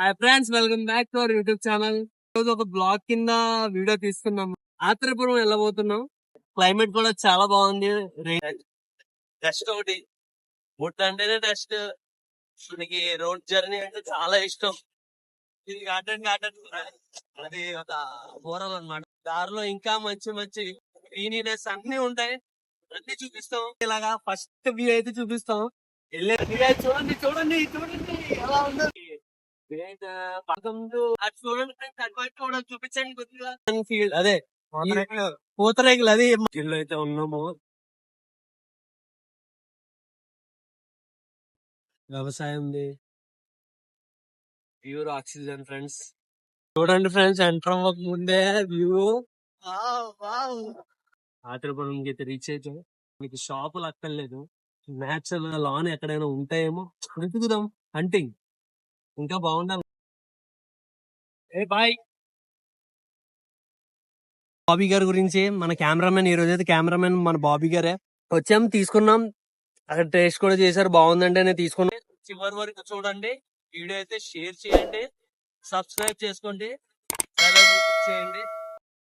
Hi friends, welcome back to our YouTube channel. ఈరోజు ఒక blog కింద వీడియో తీసుకున్నాం. ఆత్రేయపురం వెళ్ళబోతున్నాం. క్లైమేట్ కూడా చాలా బాగుంది. డస్ట్ ఒకటి బుట్ట అంటేనే డస్ట్. మనకి రోడ్ జర్నీ అంటే చాలా ఇష్టం. ఇది గార్డెన్ అది ఒక మోరల్ అన్నమాట. దారిలో ఇంకా మంచి మంచి గ్రీనీనెస్ అన్ని ఉంటాయి. అన్ని చూపిస్తాం. ఇలాగా ఫస్ట్ వ్యూ అయితే చూపిస్తాం. చూడండి చూడండి చూడండి ఎలా ఉందో. చూడండి చూపించండి కొద్దిగా. ఫీల్డ్ అదే పూతరేకులు అది ఇల్లు అయితే ఉన్నాము. వ్యవసాయం ప్యూర్ ఆక్సిజన్ ఫ్రెండ్స్. చూడండి ఫ్రెండ్స్, ఎంటర్ అవ్వక ముందే వ్యూ. ఆత్రేయపురంకి అయితే రీచ్ అయితే మీకు షాపులు అక్కర్లేదు. న్యాచురల్ లాన్ ఎక్కడైనా ఉంటాయేమో వెతుకుదాం. హంటింగ్ ఇంకా బాగుండాలి. బాయ్. బాబీ గారి గురించి మన కెమెరామెన్, ఈ రోజు అయితే కెమెరామెన్ మన బాబీ గారే. వచ్చాం, తీసుకున్నాం, అక్కడ టేస్ట్ కూడా చేశారు. బాగుందంటే నేను తీసుకున్నాం. చివరి వరకు చూడండి. వీడియో అయితే షేర్ చేయండి, సబ్స్క్రైబ్ చేసుకోండి, చేయండి.